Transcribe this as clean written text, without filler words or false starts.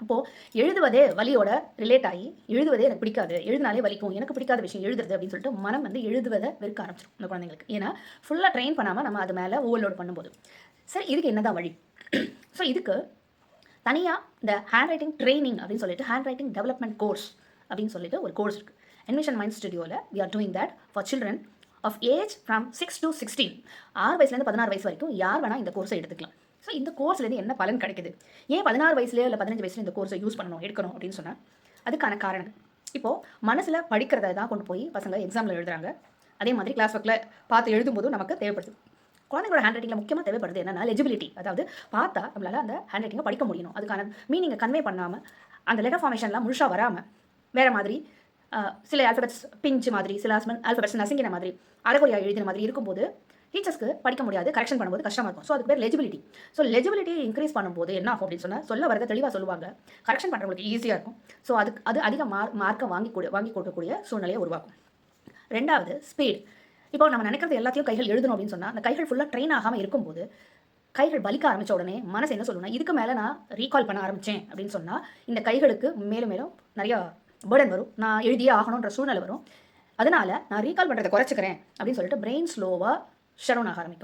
அப்போது எழுதுவதே வலியோட ரிலேட் ஆகி எழுதுவதே எனக்கு பிடிக்காது, எழுதினாலே வலிக்கும், எனக்கு பிடிக்காத விஷயம் எழுதுறது அப்படின்னு சொல்லிட்டு மனம் வந்து எழுதுவதை வெறுக்க ஆரம்பிச்சிடும் இந்த குழந்தைங்களுக்கு. ஏன்னா ஃபுல்லாக ட்ரெயின் பண்ணாமல் நம்ம அது மேலே ஓவர்லோட் பண்ணும்போது. சரி, இதுக்கு என்னதான் வழி? ஸோ இதுக்கு தனியாக இந்த ஹேண்ட் ரைட்டிங் ட்ரைனிங் அப்படின்னு சொல்லிட்டு ஹேண்ட் ரைட்டிங் டெவலப்மெண்ட் கோர்ஸ் அப்படின்னு சொல்லிட்டு ஒரு கோர்ஸ் இருக்குது. என்விஷன் மைண்ட் ஸ்டுடியோவில் we are doing that for children of age from 6 to 16, 6 வயசுலேருந்து 16 வயசு வரைக்கும் யார் வேணால் இந்த கோர்ஸை எடுத்துக்கலாம். ஸோ இந்த கோர்ஸ்லேருந்து என்ன பலன் கிடைக்குது? ஏன் 16 வயசுலேயோ இல்லை 15 வயசுல இந்த கோர்ஸை யூஸ் பண்ணணும், எடுக்கணும் அப்படின்னு சொன்னால் அதுக்கான காரணம் இப்போது மனசில் படிக்கிறத தான் கொண்டு போய் பசங்க எக்ஸாமில் எழுதுறாங்க. அதே மாதிரி கிளாஸ் ஒர்க்கில் பார்த்து எழுதும்போதும் நமக்கு தேவைப்படுது. குழந்தைங்களோட ஹேண்ட் ரைட்டிங்கில் முக்கியமாக தேவைப்படுது என்னன்னா லெஜிபிலிட்டி. அதாவது பார்த்தா நம்மளால் அந்த ஹேண்ட் ரைட்டிங்கை படிக்க முடியணும். அதுக்கான மீனிங்கை கன்வே பண்ணாமல் அந்த லெட்டர் ஃபார்மேஷன்லாம் முழுசாக வராமல் வேறு மாதிரி சில ஆல்ஃபபெட்ஸ் பிஞ்சு மாதிரி, சில ஆல்ஃபபெட்ஸ் நசுங்கின மாதிரி, அரைகுறையா எழுதின மாதிரி இருக்கும்போது டீச்சர்ஸ்க்கு படிக்க முடியாது, கரெக்ஷன் பண்ணும்போது கஷ்டமாக இருக்கும். ஸோ அதுக்கு பேர் லெஜிபிலிட்டி. ஸோ லெஜிபிலிட்டியை இன்க்ரீஸ் பண்ணும்போது என்ன ஆகும் அப்படின்னு சொன்னால் சொல்ல வரதை தெளிவாக சொல்லுவாங்க, கரெக்ஷன் பண்ணுறவங்களுக்கு ஈஸியாக இருக்கும். ஸோ அது அதிக மார்க்கை வாங்கி கொடுக்கக்கூடிய சூழ்நிலையை உருவாக்கும். ரெண்டாவது ஸ்பீட். இப்போ நம்ம நினைக்கிறது எல்லாத்தையும் கைகள் எழுதணும் அப்படின்னு சொன்னால் அந்த கைகள் ஃபுல்லாக ட்ரெயின் ஆகாமல் இருக்கும்போது கைகள் வலிக்க ஆரம்பித்த உடனே மனசு என்ன சொல்லணும்னா இதுக்கு மேலே நான் ரீகால் பண்ண ஆரம்பித்தேன் அப்படின்னு சொன்னால் இந்த கைகளுக்கு மேலும் மேலும் நிறையா பேர்டன் வரும், நான் எழுதியே ஆகணுன்ற சூழ்நிலை வரும். அதனால் நான் ரீகால் பண்ணுறதை குறைச்சிக்கிறேன் அப்படின்னு சொல்லிட்டு பிரெயின் ஸ்லோவாக ஷட் டவுன் ஆக ஆரம்பிக்கும்.